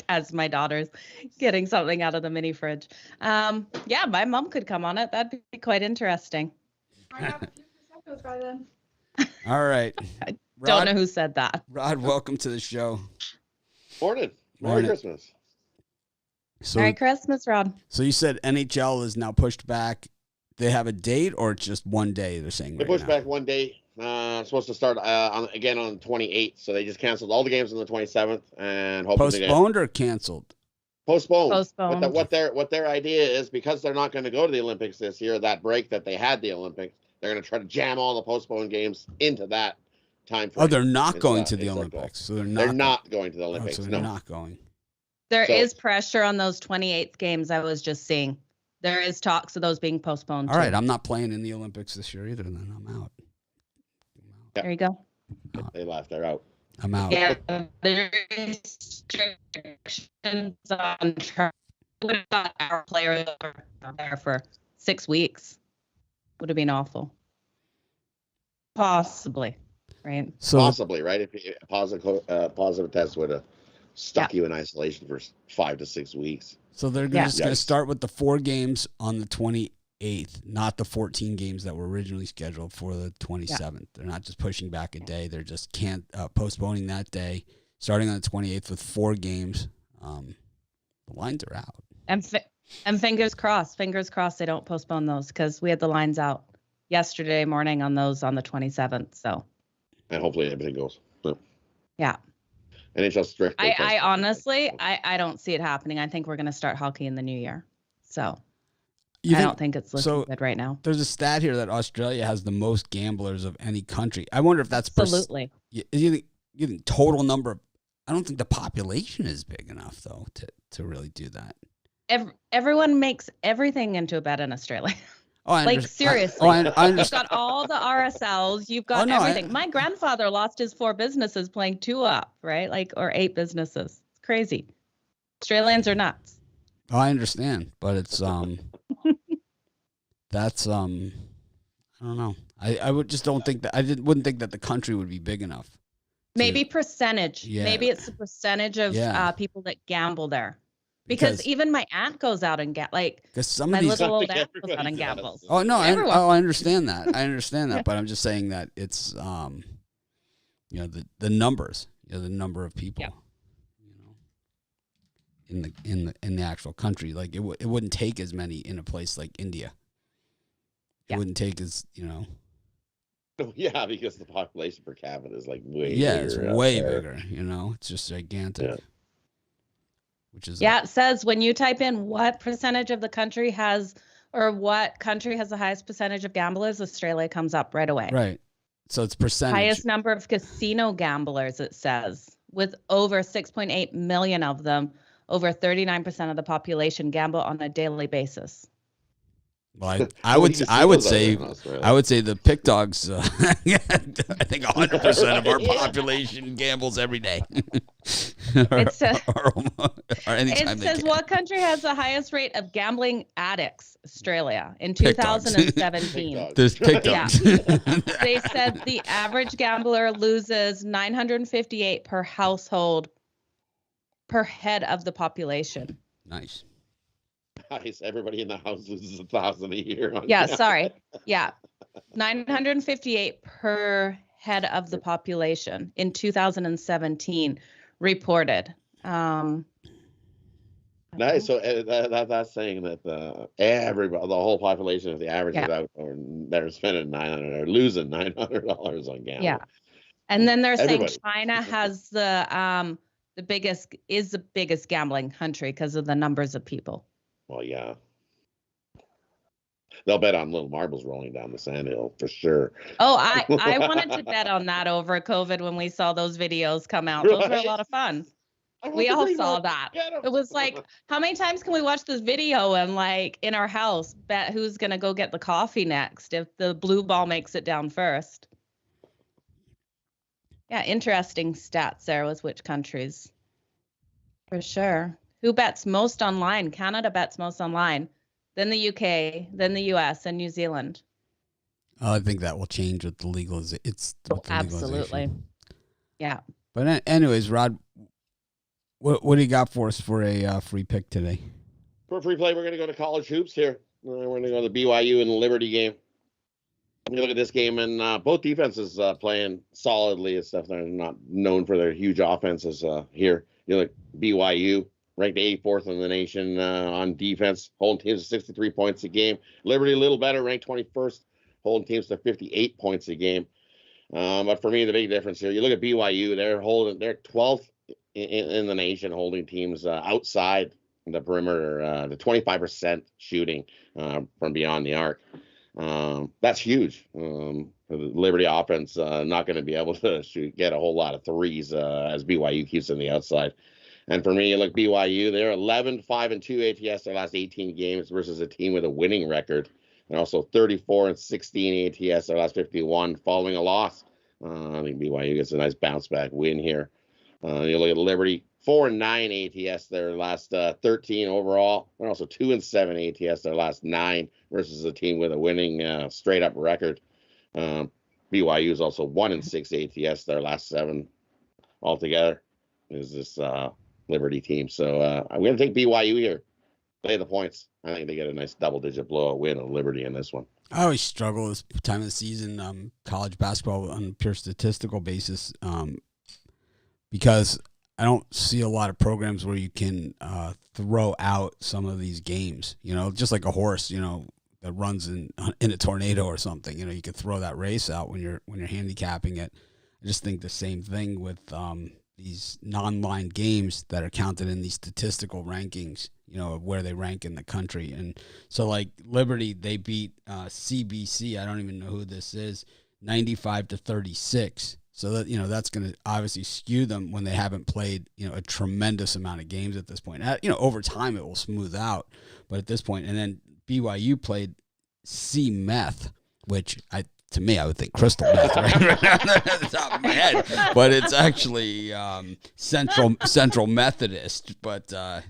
As my daughter's getting something out of the mini fridge. Yeah, my mom could come on it. That'd be quite interesting. All right. I don't know who said that. Rod, welcome to the show. Morning. Merry Christmas. Merry Christmas, Rod. So you said NHL is now pushed back. They have a date, or it's just one day they're saying they pushed back one day. It's supposed to start again on the 28th, so they just canceled all the games on the 27th and postponed or canceled. Postponed. What their idea is, because they're not going to go to the Olympics this year, that break that they had the Olympics, they're going to try to jam all the postponed games into that time frame. Oh, they're not going to the Olympics. So they're not going to the Olympics. So they're not going. There is pressure on those 28th games. I was just seeing there is talks of those being postponed. All right, I'm not playing in the Olympics this year either. Then I'm out. There you go. They left. They're out. I'm out. Yeah, there is restrictions on would have got our players there for 6 weeks. Would have been awful. Possibly, right? So, possibly, right? If a positive test would have stuck you in isolation for 5 to 6 weeks. So they're just going to start with the 4 games on the 28th, not the 14 games that were originally scheduled for the 27th. Yeah. They're not just pushing back a day. They're just postponing that day, starting on the 28th with 4 games. The lines are out. And And fingers crossed they don't postpone those, because we had the lines out yesterday morning on those on the 27th. So. And hopefully everything goes. So. Yeah. NHL strict. I honestly, I don't see it happening. I think we're going to start hockey in the new year. So I don't think it's looking good right now. There's a stat here that Australia has the most gamblers of any country. I wonder if that's absolutely. You think total number of, I don't think the population is big enough though to really do that. Everyone makes everything into a bet in Australia. Oh, like seriously. You've got all the RSLs. You've got everything. My grandfather lost his 4 businesses playing 2-up, right? Like, or 8 businesses. It's crazy. Australians are nuts. Oh, I understand, but it's that's I don't know. I would just don't think that wouldn't think that the country would be big enough. Maybe percentage. Yeah. Maybe it's the percentage of people that gamble there. Because even my aunt goes out and some of these little old aunt goes out and gambles. Oh no, I understand that. I understand that, but I'm just saying that it's the numbers, the number of people, in the actual country. Like it wouldn't take as many in a place like India. It wouldn't take as Yeah, because the population per capita is like way bigger. It's way bigger. It's just gigantic. Yeah. Which is it says when you type in what percentage of the country has, or what country has the highest percentage of gamblers, Australia comes up right away. Right. So it's percentage. Highest number of casino gamblers, it says, with over 6.8 million of them. Over 39% of the population gamble on a daily basis. Well, I would say the Pick Dogs. I think 100% of our population gambles every day. It says, anytime it says what country has the highest rate of gambling addicts? Australia in 2017. There's Pick Dogs. They said the average gambler loses $958 per household per head of the population. Nice. Everybody in the house loses $1,000 a year. Sorry. Yeah. 958 per head of the population in 2017 reported. Nice. So that's saying that everybody, the whole population of the average is out, or they're spending $900 or losing $900 on gambling. Yeah. And then they're saying China has the biggest gambling country because of the numbers of people. Well, yeah. They'll bet on little marbles rolling down the sandhill for sure. Oh, I wanted to bet on that over COVID when we saw those videos come out. Those were a lot of fun. We all saw that. It was like, how many times can we watch this video and like in our house bet who's going to go get the coffee next if the blue ball makes it down first? Yeah, interesting stats there with which countries. For sure. Who bets most online? Canada bets most online, then the UK, then the US, and New Zealand. I think that will change with the legalization. Absolutely. Yeah. But anyways, Rod, what do you got for us for a free pick today? For free play, we're going to go to college hoops here. We're going to go to the BYU and the Liberty game. You look at this game, and both defenses playing solidly and stuff. They're not known for their huge offenses here. You look BYU, ranked 84th in the nation on defense, holding teams to 63 points a game. Liberty a little better, ranked 21st, holding teams to 58 points a game. But for me, the big difference here, you look at BYU, they're 12th in the nation, holding teams outside the perimeter, the 25% shooting from beyond the arc. That's huge. The Liberty offense not going to be able to get a whole lot of threes as BYU keeps on the outside. And for me, you look BYU, they're 11-5-2 ATS their last 18 games versus a team with a winning record. And also 34-16 ATS their last 51 following a loss. I think BYU gets a nice bounce back win here. You look at Liberty, 4-9 ATS their last 13 overall. And also 2-7 ATS their last 9 versus a team with a winning straight up record. BYU is also 1-6 ATS their last 7 altogether. Is this Liberty team. So I'm going to take BYU here. Play the points. I think they get a nice double-digit blowout win of Liberty in this one. I always struggle this time of the season, college basketball on a pure statistical basis, because I don't see a lot of programs where you can throw out some of these games. Just like a horse, that runs in a tornado or something. You could throw that race out when you're handicapping it. I just think the same thing with these non-line games that are counted in these statistical rankings. Of where they rank in the country. And so, like Liberty, they beat CBC. I don't even know who this is. 95-36. So that that's going to obviously skew them when they haven't played a tremendous amount of games at this point. Over time it will smooth out, but at this point, and then BYU played C Meth, which to me I would think crystal meth right at the top of my head, but it's actually Central Methodist. But we'll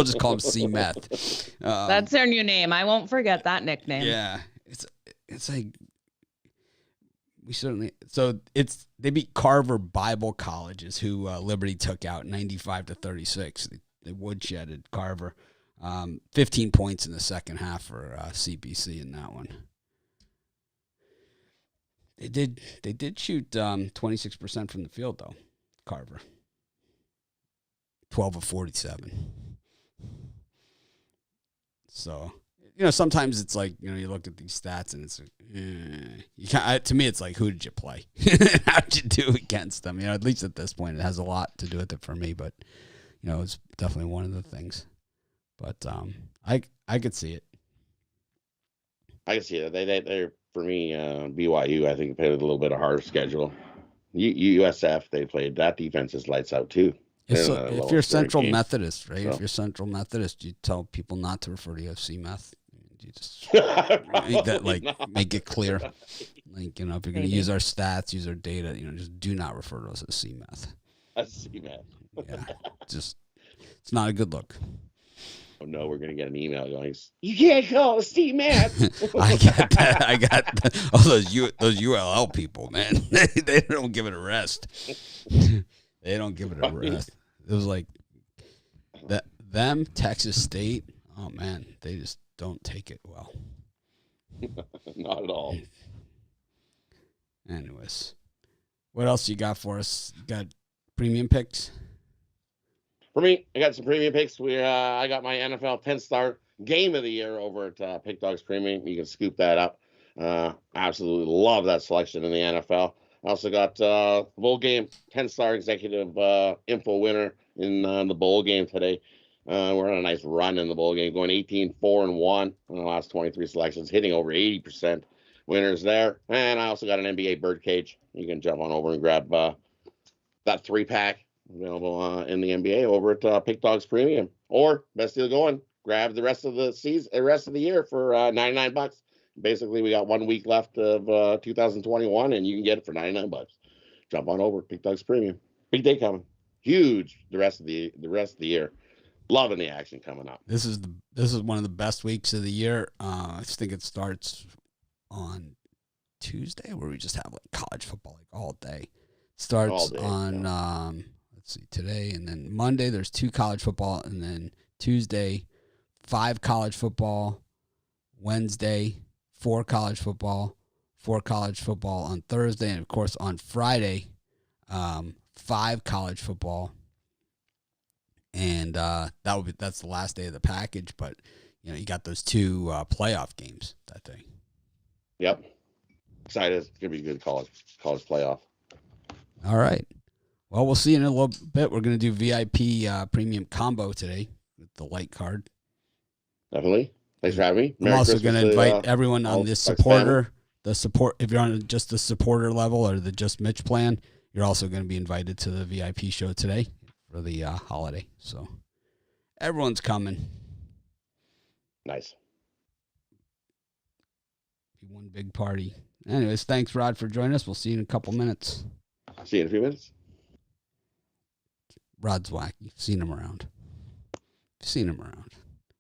just call them C Meth. That's their new name. I won't forget that nickname. Yeah, it's like. They beat Carver Bible Colleges, who Liberty took out 95-36. They woodshedded Carver. 15 points in the second half for CBC in that one. They did shoot 26% from the field though. Carver. 12 of 47. So. Sometimes it's like, you look at these stats and it's like, to me, it's like, who did you play? How'd you do against them? At least at this point, it has a lot to do with it for me, but, it's definitely one of the things. But I could see it. I can see it. They're for me, BYU, I think, played a little bit of harder schedule. USF, they played, that defense is lights out too. If you're Central Methodist, right? So. If you're Central Methodist, you tell people not to refer to UFC meth. You just make it clear. Like, if you're going to use our stats, use our data, just do not refer to us as C meth. That's C meth. Yeah, it's not a good look. Oh no, we're gonna get an email going. You can't call us C meth. I got that. I got that. Oh, those ULL people, man. They don't give it a rest. They don't give it a rest. It was like them, Texas State. Oh man, they just don't take it well. Not at all. Anyways, what else you got for us? You got premium picks? For me, I got some premium picks. I got my NFL 10-star game of the year over at Pick Dogs Premium. You can scoop that up. Absolutely love that selection in the NFL. I also got bowl game 10-star executive info winner in the bowl game today. We're on a nice run in the bowl game, going 18-4-1 in the last 23 selections, hitting over 80% winners there. And I also got an NBA birdcage. You can jump on over and grab that 3-pack available in the NBA over at Pick Dogs Premium. Or best deal going, grab the rest of the season, rest of the year for $99. Basically, we got 1 week left of 2021, and you can get it for $99. Jump on over, Pick Dogs Premium. Big day coming, huge. The rest of the year, loving the action coming up. This is one of the best weeks of the year. I think it starts on Tuesday, where we just have like college football like all day. Starts all day, on let's see, today, and then Monday there's 2 college football, and then Tuesday 5 college football, Wednesday 4 college football, 4 college football on Thursday, and of course on Friday 5 college football, and that's the last day of the package. But you got those 2 playoff games that day. Yep, excited. It's gonna be a good college playoff. All right. Well, we'll see you in a little bit. We're gonna do VIP premium combo today with the light card. Definitely. Thanks for having me. I'm also going to invite everyone on this supporter. If you're on just the supporter level or the Just Mitch plan, you're also going to be invited to the VIP show today for the holiday. So everyone's coming. Nice. Be one big party. Anyways, thanks, Rod, for joining us. We'll see you in a couple minutes. See you in a few minutes. Rod's wacky. Seen him around.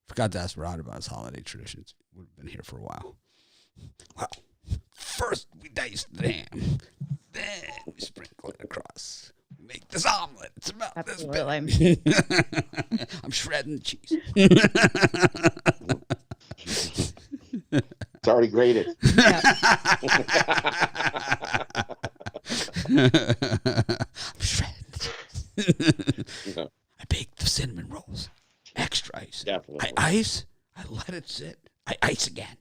Forgot to ask Rod about his holiday traditions. Would have been here for a while. Well, first we dice the ham. Then we sprinkle it across. We make this omelet. It's about Absolutely. this big. I'm shredding the cheese. It's already grated. I'm ice. Definitely. I ice. I let it sit. I ice again.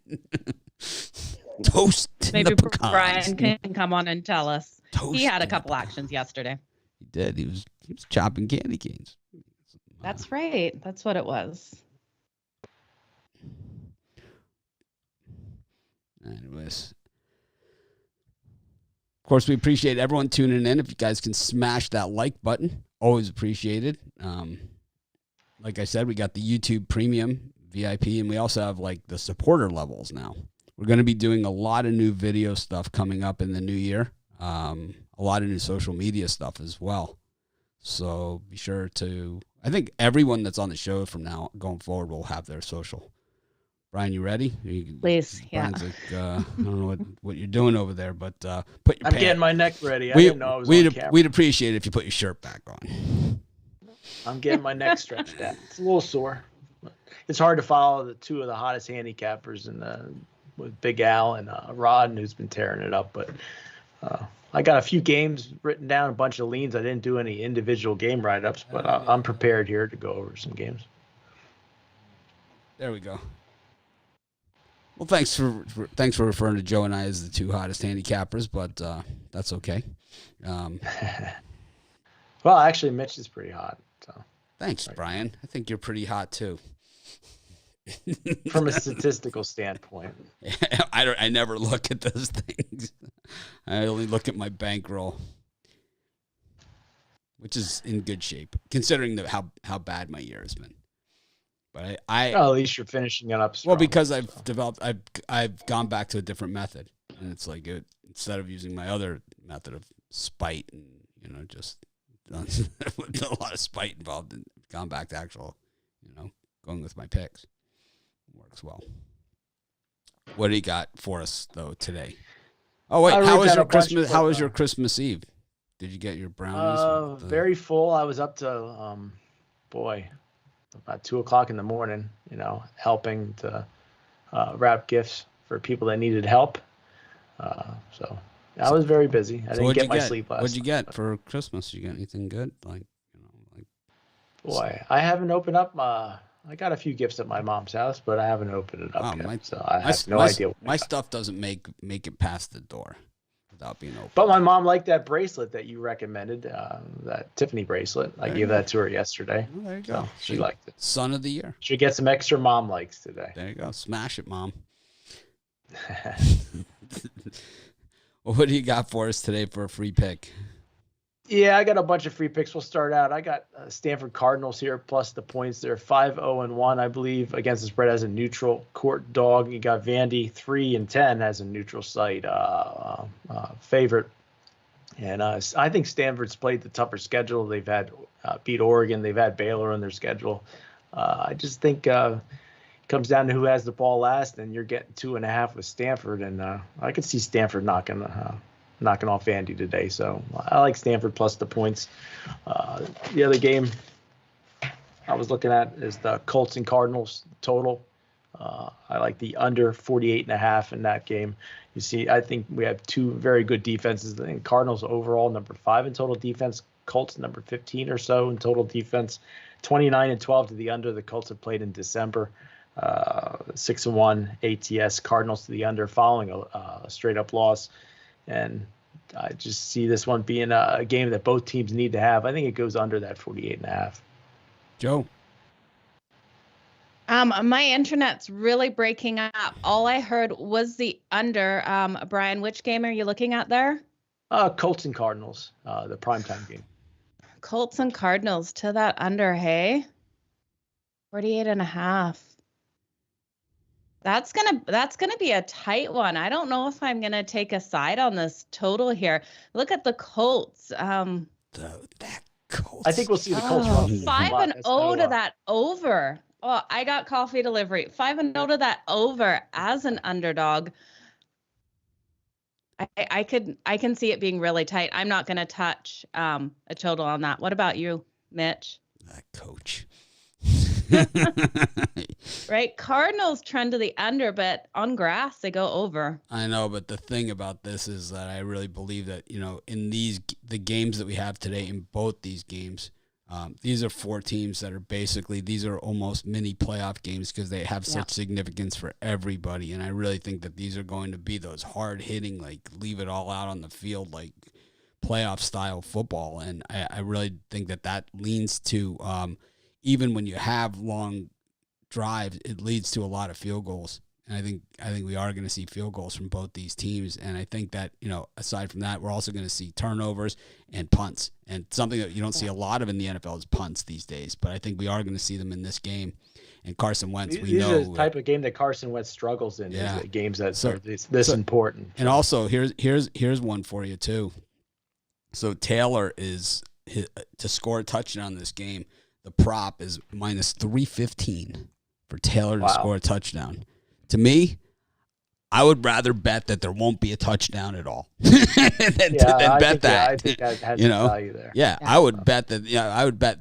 Toast Maybe the pecans. Brian can come on and tell us. Toast He had a the couple pecans. actions yesterday. He did. He was chopping candy canes. That's right. That's what it was. Anyways. Of course, we appreciate everyone tuning in. If you guys can smash that like button, always appreciated. Like I said, we got the YouTube Premium VIP, and we also have like the supporter levels now. We're going to be doing a lot of new video stuff coming up in the new year. A lot of new social media stuff as well. So be sure to, I think everyone that's on the show from now going forward will have their social. Brian, you ready? Please, yeah. Brian's like, I don't know what you're doing over there, but put your I'm getting my neck ready. I didn't know I was on camera. We'd appreciate it if you put your shirt back on. I'm getting my neck stretched out. It's a little sore. It's hard to follow the two of the hottest handicappers with Big Al and Rod, who's been tearing it up. But I got a few games written down, a bunch of leans. I didn't do any individual game write-ups, but I'm prepared here to go over some games. There we go. Well, thanks for referring to Joe and I as the two hottest handicappers, but that's okay. Well, actually, Mitch is pretty hot. So thanks, Brian. I think you're pretty hot too. From a statistical standpoint. I never look at those things. I only look at my bankroll, which is in good shape considering how bad my year has been. But at least you're finishing it up strong. Well, because I've gone back to a different method, and it's like instead of using my other method of spite and just with a lot of spite involved, and gone back to actual, going with my picks. Works well. What do you got for us though today? Oh wait, how was your Christmas? How was your Christmas Eve? Did you get your brownies? Very full. I was up to about 2:00 in the morning. Helping to wrap gifts for people that needed help. So I was very busy. I didn't get my sleep last night. What'd you get for Christmas? You got anything good? Boy, I haven't opened up. I got a few gifts at my mom's house, but I haven't opened it up yet. So I have no idea. My stuff doesn't make it past the door without being open. But my mom liked that bracelet that you recommended, that Tiffany bracelet. I gave that to her yesterday. Oh, there you go. So she liked it. Son of the year. Should get some extra mom likes today. There you go. Smash it, Mom. Well, what do you got for us today for a free pick? Yeah, I got a bunch of free picks. We'll start out. I got Stanford Cardinals here plus the points. They're 5-0-1, I believe, against the spread as a neutral court dog. You got Vandy 3-10 as a neutral site favorite. And I think Stanford's played the tougher schedule. They've had beat Oregon. They've had Baylor on their schedule. I just think it comes down to who has the ball last, and you're getting 2.5 with Stanford. And I could see Stanford knocking off Vandy today. So I like Stanford plus the points. The other game I was looking at is the Colts and Cardinals total. I like the under 48.5 in that game. You see, I think we have two very good defenses. I think Cardinals overall number 5 in total defense. Colts number 15 or so in total defense. 29-12 to the under. The Colts have played in December. 6-1 ATS. Cardinals to the under following a straight up loss. And I just see this one being a game that both teams need to have. I think it goes under that 48.5. Joe. My internet's really breaking up. All I heard was the under. Brian, which game are you looking at there? Colts and Cardinals, the primetime game. Colts and Cardinals to that under, hey? 48.5. That's gonna be a tight one. I don't know if I'm gonna take a side on this total here. Look at the Colts. That Colts. I think we'll see the Colts. 5-0 to that over. Oh, I got coffee delivery. 5-0 to that over as an underdog. I can see it being really tight. I'm not gonna touch a total on that. What about you, Mitch? That coach. Right, Cardinals trend to the under, but on grass they go over. I know, but the thing about this is that I really believe that in the games that we have today, in both these games, These are 4 teams that are basically, these are almost mini playoff games because they have such significance for everybody. And I really think that these are going to be those hard hitting, like leave it all out on the field, like playoff style football. And I really think that leans to, even when you have long drives, it leads to a lot of field goals. And I think we are going to see field goals from both these teams. And I think that, aside from that, we're also going to see turnovers and punts. And something that you don't see a lot of in the NFL is punts these days. But I think we are going to see them in this game. And Carson Wentz, we know. These are the type of game that Carson Wentz struggles in. Yeah. Is the games that are this important. And also, here's one for you, too. So Taylor is, to score a touchdown in this game, the prop is minus 315 for Taylor to score a touchdown. To me, I would rather bet that there won't be a touchdown at all than bet that. I think that has value there. Yeah, I would bet that. I would bet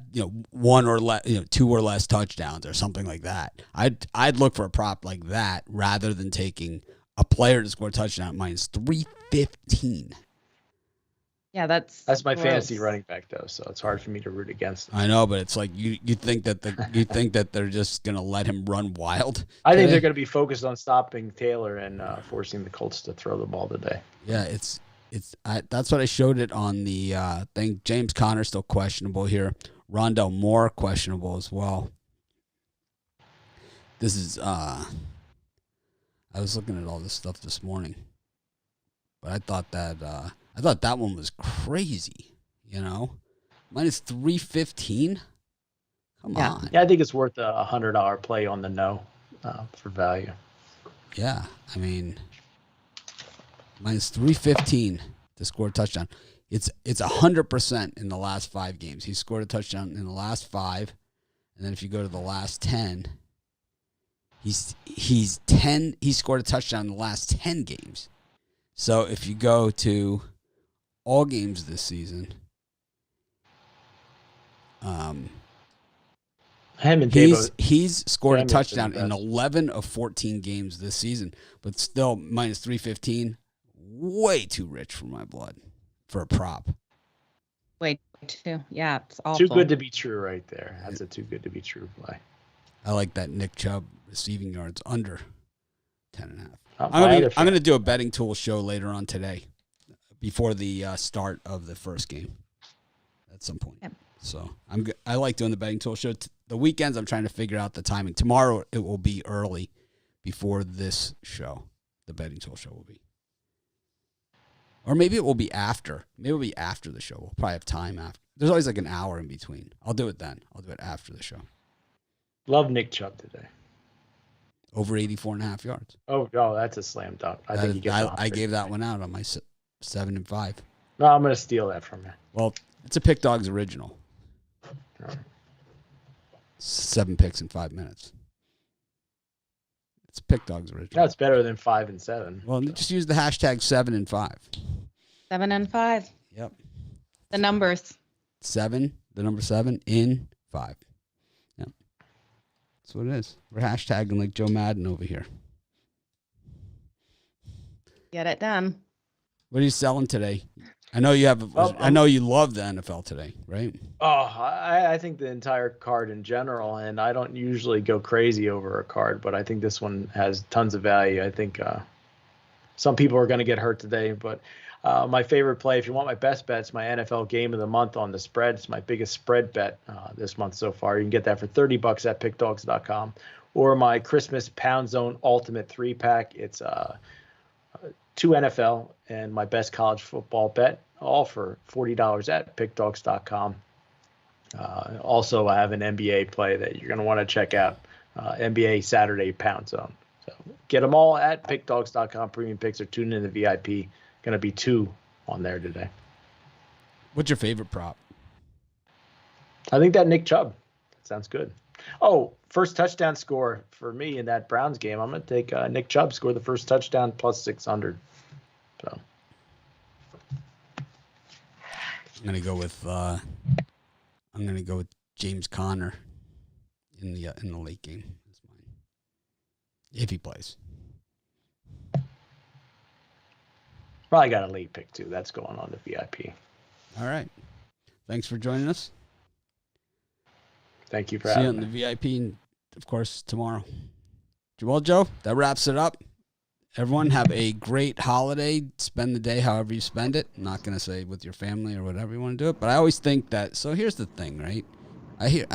1 or less, 2 or less touchdowns or something like that. I'd look for a prop like that rather than taking a player to score a touchdown at minus 315. Yeah, that's my fantasy running back though, so it's hard for me to root against him. I know, but it's like you think that they're just gonna let him run wild. I think they're gonna be focused on stopping Taylor and forcing the Colts to throw the ball today. Yeah, that's what I showed it on the thing. James Conner still questionable here. Rondell Moore questionable as well. This is I was looking at all this stuff this morning, but I thought that one was crazy, minus 315. Come on. Yeah, I think it's worth a $100 play on the no for value. Yeah, I mean, minus 315 to score a touchdown. It's 100% in the last 5 games. He scored a touchdown in the last 5, and then if you go to the last 10, he's 10. He scored a touchdown in the last 10 games. So if you go to all games this season, he's scored a touchdown in 11 of 14 games this season, but still minus 315, way too rich for my blood for a prop. Way too, yeah, it's awful. Too good to be true, right there. That's a too good to be true play. I like that Nick Chubb receiving yards under 10.5. I'm going to do a betting tool show later on today, before the start of the first game, at some point. Yep. So I like doing the betting tool show. The weekends I'm trying to figure out the timing. Tomorrow it will be early before this show. The betting tool show will be, or maybe it will be after. Maybe it'll be after the show. We'll probably have time after. There's always like an hour in between. I'll do it then. I'll do it after the show. Love Nick Chubb today. Over 84.5 yards. Oh, that's a slam dunk. I gave that one out on my 7 and 5. No, I'm going to steal that from you. Well, it's a Pick Dogs original. 7 picks in 5 minutes. It's a Pick Dogs original. That's better than 5 and 7. Well, just use the hashtag 7 and 5. 7 and 5. Yep. The numbers. 7, the number 7 in 5. Yep. That's what it is. We're hashtagging like Joe Madden over here. Get it done. What are you selling today? I know you have. I know you love the NFL today, right? Oh, I think the entire card in general, and I don't usually go crazy over a card, but I think this one has tons of value. I think some people are going to get hurt today, but my favorite play, if you want my best bets, my NFL game of the month on the spread. It's my biggest spread bet this month so far. You can get that for $30 at pickdogs.com, or my Christmas Pound Zone Ultimate 3-pack. It's 2 NFL and my best college football bet, all for $40 at pickdogs.com. Also, I have an NBA play that you're going to want to check out, NBA Saturday Pound Zone. So get them all at pickdogs.com. Premium picks are tuned in the VIP. Going to be 2 on there today. What's your favorite prop? I think that Nick Chubb. Sounds good. Oh, first touchdown score for me in that Browns game. I'm going to take Nick Chubb, score the first touchdown, plus 600. So I'm going to go with James Conner in the late game. That's mine. If he plays. Probably got a late pick too. That's going on the VIP. All right. Thanks for joining us. Thank you for See you having in me. the VIP, and of course, tomorrow. Well, Joe, that wraps it up. Everyone have a great holiday. Spend the day however you spend it. I'm not going to say with your family or whatever you want to do it, but I always think that, so here's the thing, right? I've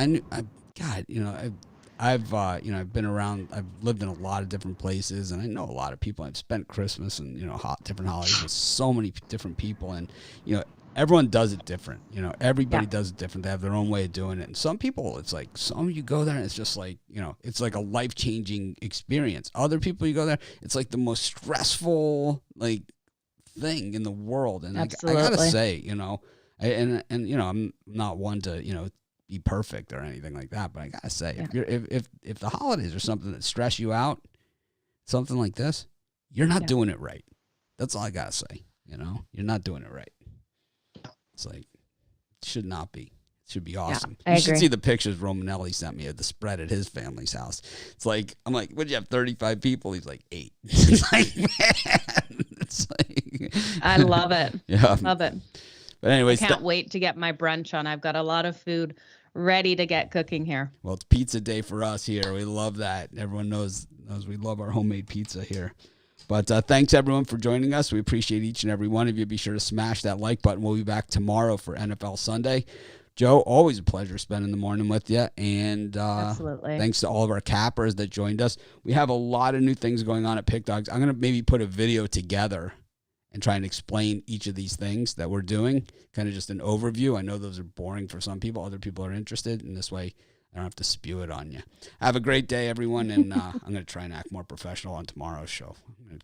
been around, I've lived in a lot of different places, and I know a lot of people. I've spent Christmas and, different holidays with so many different people, and, everyone does it different. Everybody does it different. They have their own way of doing it. And some people, it's like, some you go there and it's just like, it's like a life-changing experience. Other people you go there, it's like the most stressful, like, thing in the world. And I gotta say, I'm not one to, be perfect or anything like that, but I gotta say, if the holidays are something that stress you out, something like this, you're not doing it right. That's all I gotta say. You're not doing it right. It's like, it should not be. It should be awesome. Yeah, you should see the pictures Romanelli sent me of the spread at his family's house. It's like, I'm like, what'd you have, 35 people? He's like, 8. It's like, man. It's like, I love it. Yeah. Love it. But anyways, I can't wait to get my brunch on. I've got a lot of food ready to get cooking here. Well, it's pizza day for us here. We love that. Everyone knows we love our homemade pizza here. But thanks, everyone, for joining us. We appreciate each and every one of you. Be sure to smash that like button. We'll be back tomorrow for NFL Sunday. Joe, always a pleasure spending the morning with you. And absolutely. Thanks to all of our cappers that joined us. We have a lot of new things going on at Pick Dogs. I'm going to maybe put a video together and try and explain each of these things that we're doing, kind of just an overview. I know those are boring for some people. Other people are interested. And this way, I don't have to spew it on you. Have a great day, everyone, and I'm going to try and act more professional on tomorrow's show. I'm going to